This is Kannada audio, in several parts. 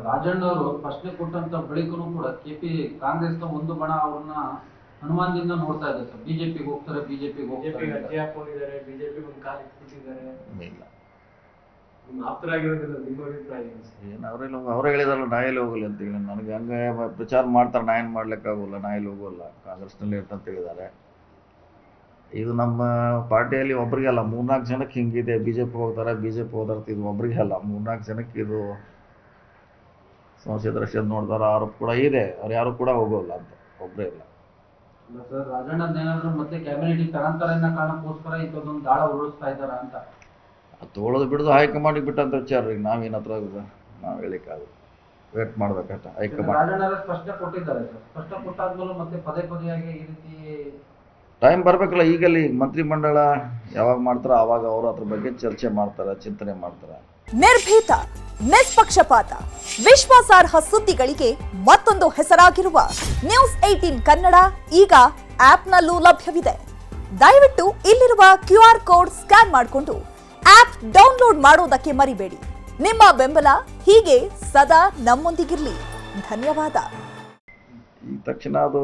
ರಾಜಣ್ಣ ಅವರು ಪ್ರಶ್ನೆ ಕೊಟ್ಟಂತ ಬಳಿಕನೂ ಕೂಡ ಕಾಂಗ್ರೆಸ್ನ ಒಂದು ಬಣ ಅವ್ರನ್ನ ಅನುಮಾನದಿಂದ ನೋಡ್ತಾ ಇದೆ ಸರ್. ಬಿಜೆಪಿಗೆ ಹೋಗ್ತಾರೆ, ಬಿಜೆಪಿಗೆ ಹೋಗ್ತಾರೆ, ಅರ್ಜಿ ಹಾಕೊಂಡಿದ್ದಾರೆ, ಬಿಜೆಪಿ ಒಂದು ಕಾಲು ಇಟ್ಬಿಟ್ಟಿದ್ದಾರೆ. ಇಲ್ಲ ಆಪ್ತರಾಗಿರೋದಿಲ್ಲ, ನಿಮ್ಮ ಅಭಿಪ್ರಾಯ ಏನು? ಅವರೇ ಹೇಳಿದಾರಲ್ಲ, ನಾ ಎಲ್ಲಿ ಹೋಗಲಿ ಅಂತೇಳಿ. ನನಗೆ ಹಂಗೆ ಪ್ರಚಾರ ಮಾಡ್ತಾರೆ, ನಾ ಏನು ಮಾಡ್ಲಿಕ್ಕಾಗೋಲ್ಲ, ನಾ ಎಲ್ಲಿ ಹೋಗೋಲ್ಲ, ಕಾಂಗ್ರೆಸ್ನಲ್ಲಿ ಇರ್ತಂತ ಹೇಳಿದ್ದಾರೆ. ಇದು ನಮ್ಮ ಪಾರ್ಟಿಯಲ್ಲಿ ಒಬ್ರಿಗೆ ಅಲ್ಲ, 3-4 ಜನಕ್ಕೆ ಹಿಂಗಿದೆ. ಬಿಜೆಪಿ ಹೋಗ್ತಾರೆ, ಬಿಜೆಪಿ ಹೋದಾರ, ಇದು ಒಬ್ರಿಗೆ ಅಲ್ಲ, 3-4 ಜನಕ್ಕೆ ಇದು ಸಮಸ್ಯೆ ದೃಷ್ಟಿಯ ನೋಡ್ತಾರ ಆರೋಪ ಕೂಡ ಇದೆ. ಅವ್ರು ಯಾರು ಕೂಡ ಹೋಗೋಲ್ಲ ಅಂತ, ಒಬ್ಬರೇ ಇಲ್ಲ. ಸರ್, ರಾಜಣ್ಣ ಏನಾದ್ರು ಮತ್ತೆ ಕ್ಯಾಬಿನೆಟ್ ತಗೊಂತಾರೆ ಅನ್ನೋ ಕಾರಣಕ್ಕೋಸ್ಕರ ಇಂಥದ್ದೊಂದು ದಾಳ ಉರುಳಿಸ್ತಾ ಇದ್ದಾರ ಅಂತ. ಅದು ತೊಗೊಳೋದು ಬಿಡೋದು ಹೈಕಮಾಂಡಿಗೆ ಬಿಟ್ಟಂತ ವಿಚಾರ ರೀ. ನಾವೇನು ಹತ್ರ ನಾವು ಹೇಳಿಕ್ಕಾಗಲ್ಲ, ವೇಟ್ ಮಾಡ್ಬೇಕಷ್ಟ. ಹೈಕಮಾಂಡ್ ರಾಜಣ್ಣ ಸ್ಪಷ್ಟ ಕೊಟ್ಟಿದ್ದಾರೆ ಸರ್. ಸ್ಪಷ್ಟ ಕೊಟ್ಟಾದ್ಮೇಲೆ ಮತ್ತೆ ಪದೇ ಪದೇಯಾಗಿ ಈ ರೀತಿ ಟೈಮ್ ಬರಬೇಕಲ್ಲ. ಈಗಲ್ಲಿ ಮಂತ್ರಿಮಂಡಲ ಯಾವಾಗ ಮಾಡ್ತಾರ ಆವಾಗ ಅವರು ಅದ್ರ ಬಗ್ಗೆ ಚರ್ಚೆ ಮಾಡ್ತಾರೆ, ಚಿಂತನೆ ಮಾಡ್ತಾರೆ. ನಿರ್ಭೀತ, ನಿಷ್ಪಕ್ಷಪಾತ, ವಿಶ್ವಾಸಾರ್ಹ ಸುದ್ದಿಗಳಿಗೆ ಮತ್ತೊಂದು ಹೆಸರಾಗಿರುವ ನ್ಯೂಸ್ 18 ಕನ್ನಡ ಈಗ ಆಪ್ನಲ್ಲೂ ಲಭ್ಯವಿದೆ. ದಯವಿಟ್ಟು ಇಲ್ಲಿರುವ QR ಕೋಡ್ ಸ್ಕ್ಯಾನ್ ಮಾಡಿಕೊಂಡು ಆಪ್ ಡೌನ್ಲೋಡ್ ಮಾಡೋದಕ್ಕೆ ಮರಿಬೇಡಿ. ನಿಮ್ಮ ಬೆಂಬಲ ಹೀಗೆ ಸದಾ ನಮ್ಮೊಂದಿಗಿರಲಿ. ಧನ್ಯವಾದ. ಈ ತಕ್ಷಣ ಅದು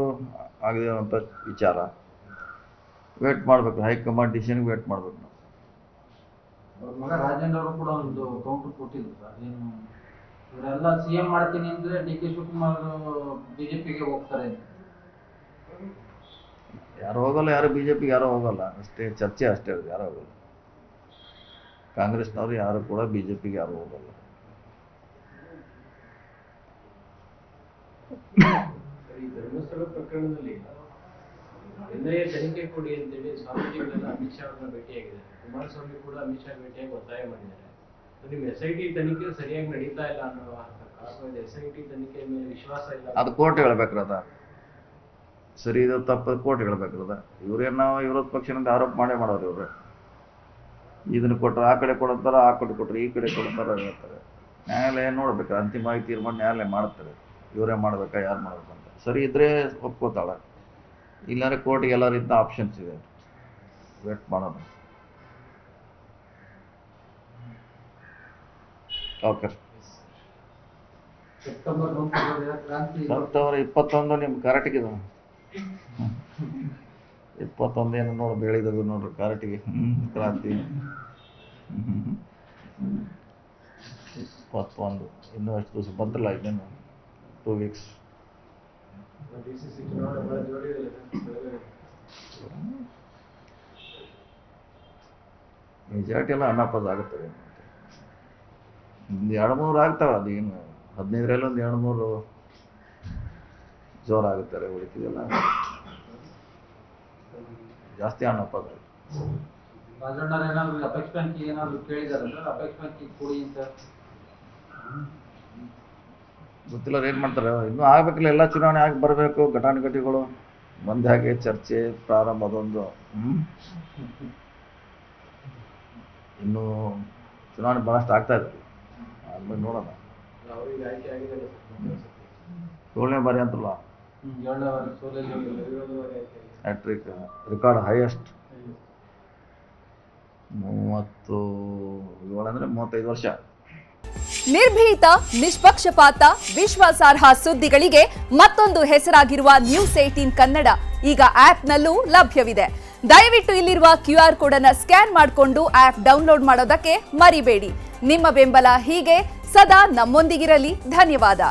ಆಗದೆ ಅಂತ ವಿಚಾರ ವೇಟ್ ಮಾಡಬೇಕು. ಹೈಕಮಾಂಡ್ ಡಿಸಿಷನ್ಗೆ ವೇಟ್ ಮಾಡಬೇಕು. ಅವ್ರ ಮಗ ರಾಜೇಂದ್ರ ಅವರು ಕೂಡ ಒಂದು ಕೌಂಟರ್ ಕೊಟ್ಟಿದ್ರು ಸರ್. ಏನು ಇವರೆಲ್ಲ CM ಮಾಡ್ತೀನಿ ಅಂದ್ರೆ DK ಶಿವಕುಮಾರ್ ಬಿಜೆಪಿಗೆ ಹೋಗ್ತಾರೆ ಅಂತ. ಯಾರು ಹೋಗಲ್ಲ, ಯಾರು ಬಿಜೆಪಿಗೆ ಯಾರು ಹೋಗಲ್ಲ, ಅಷ್ಟೇ ಚರ್ಚೆ ಅಷ್ಟೇ. ಅದು ಯಾರು ಹೋಗಲ್ಲ. ಕಾಂಗ್ರೆಸ್ನವರು ಯಾರು ಕೂಡ ಬಿಜೆಪಿಗೆ ಯಾರು ಹೋಗಲ್ಲ. ಈ ಧರ್ಮಸ್ಥಳ ಪ್ರಕರಣದಲ್ಲಿ NIA ತನಿಖೆ ಕೊಡಿ ಅಂತೇಳಿ ಸ್ವಾಮೀಜಿಗಳೆಲ್ಲ ಅಮಿತ್ ಶಾ ಅವರನ್ನ ಭೇಟಿಯಾಗಿದ್ದಾರೆ. ಕುಮಾರಸ್ವಾಮಿ ಕೂಡ ಅಮಿತ್ ಶಾ ಭೇಟಿಯಾಗಿ ಒತ್ತಾಯ ಮಾಡಿದ್ದಾರೆ. ನಿಮ್ಮ SIT ತನಿಖೆ ಸರಿಯಾಗಿ ನಡೀತಾ ಇಲ್ಲ ಅನ್ನೋ SIT ತನಿಖೆ ಮೇಲೆ ವಿಶ್ವಾಸ ಇಲ್ಲ. ಅದು ಕೋರ್ಟ್ ಹೇಳ್ಬೇಕ್ರದ, ಸರಿ ಇದು ತಪ್ಪು ಕೋರ್ಟ್ ಹೇಳ್ಬೇಕ್ರದ. ಇವ್ರೇನು ನಾವು ವಿರೋಧ ಪಕ್ಷದಿಂದ ಆರೋಪ ಮಾಡೋರು. ಇವ್ರು ಇದನ್ನು ಕೊಟ್ಟರೆ ಆ ಕಡೆ ಕೊಡ್ತಾರೆ, ಆ ಕಡೆ ಕೊಟ್ಟರೆ ಈ ಕಡೆ ಕೊಡ್ತಾರೆ ಹೇಳ್ತಾರೆ. ನ್ಯಾಯಾಲಯ ನೋಡ್ಬೇಕು, ಅಂತಿಮವಾಗಿ ತೀರ್ಮಾನ ನ್ಯಾಯಾಲಯ ಮಾಡ್ತಾರೆ. ಇವರೇ ಮಾಡ್ಬೇಕಾ, ಯಾರು ಮಾಡ್ಬೇಕಂತ. ಸರಿ ಇದ್ರೆ ಒಪ್ಕೋತಾಳೆ, ಇಲ್ಲಾಂದ್ರೆ ಕೋರ್ಟಿಗೆ ಎಲ್ಲರಿಂದ ಆಪ್ಷನ್ಸ್ ಇದೆ. ವೇಟ್ ಮಾಡೋಣ. ಓಕೆ. ಸೆಪ್ಟೆಂಬರ್ 21 ನಿಮ್ಗೆ ಕರೆಕ್ಟಿಗೆ 21 ಏನು ನೋಡಿ ಬೆಳಿದಾಗ ನೋಡ್ರಿ ಕರೆಕ್ಟಿಗೆ. ಕ್ರಾಂತಿ 21 ಇನ್ನೂ ಎಷ್ಟು ದಿವಸ ಬಂದಿಲ್ಲ, ಇನ್ನೇನು 2 ವೀಕ್ಸ್. ಮೆಜಾರಿಟಿ ಎಲ್ಲ ಅನ್ನಪದ ಆಗುತ್ತದೆ. 2-3 ಆಗ್ತಾವೆ. ಅದು ಏನು 15ರಲ್ಲಿ 2-3 ಜೋರಾಗುತ್ತಾರೆ. ಉಳಿತಿದೆಲ್ಲ ಜಾಸ್ತಿ ಅನ್ನಪದ. ರಾಜಣ್ಣ ಏನಾದ್ರು ಅಪೆಕ್ಸ್ ಬ್ಯಾಂಕ್ ಏನಾದ್ರು ಕೇಳಿದಾರೆ ಸರ್? ಅಪೆಕ್ಸ್ ಬ್ಯಾಂಕ್ ಕೊಡಿ ಅಂತ ಗೊತ್ತಿಲ್ಲ ಏನು ಮಾಡ್ತಾರೆ. ಇನ್ನೂ ಆಗ್ಬೇಕಿಲ್ಲ, ಎಲ್ಲ ಚುನಾವಣೆ ಆಗಿ ಬರಬೇಕು. ಘಟಾನುಘಟಿಗಳು ಬಂದ ಹಾಗೆ ಚರ್ಚೆ ಪ್ರಾರಂಭ. ಅದೊಂದು ಇನ್ನೂ ಚುನಾವಣೆ ಭಾಳಷ್ಟು ಆಗ್ತಾ ಇದೆ. ಆದ್ಮೇಲೆ ನೋಡೋಣ. 7ನೇ ಬಾರಿ ಅಂತಲ್ಲ, ಹ್ಯಾಟ್ರಿಕ್ ರೆಕಾರ್ಡ್ ಹೈಯೆಸ್ಟ್ 37 ಅಂದರೆ 35 ವರ್ಷ. ನಿರ್ಭೀತ, ನಿಷ್ಪಕ್ಷಪಾತ, ವಿಶ್ವಾಸಾರ್ಹ ಸುದ್ದಿಗಳಿಗೆ ಮತ್ತೊಂದು ಹೆಸರಾಗಿರುವ ನ್ಯೂಸ್ 18 ಕನ್ನಡ ಈಗ ಆಪ್ನಲ್ಲೂ ಲಭ್ಯವಿದೆ. ದಯವಿಟ್ಟು ಇಲ್ಲಿರುವ QR ಕೋಡ್ ಅನ್ನು ಸ್ಕ್ಯಾನ್ ಮಾಡಿಕೊಂಡು ಆಪ್ ಡೌನ್ಲೋಡ್ ಮಾಡೋದಕ್ಕೆ ಮರಿಬೇಡಿ. ನಿಮ್ಮ ಬೆಂಬಲ ಹೀಗೆ ಸದಾ ನಮ್ಮೊಂದಿಗಿರಲಿ. ಧನ್ಯವಾದ.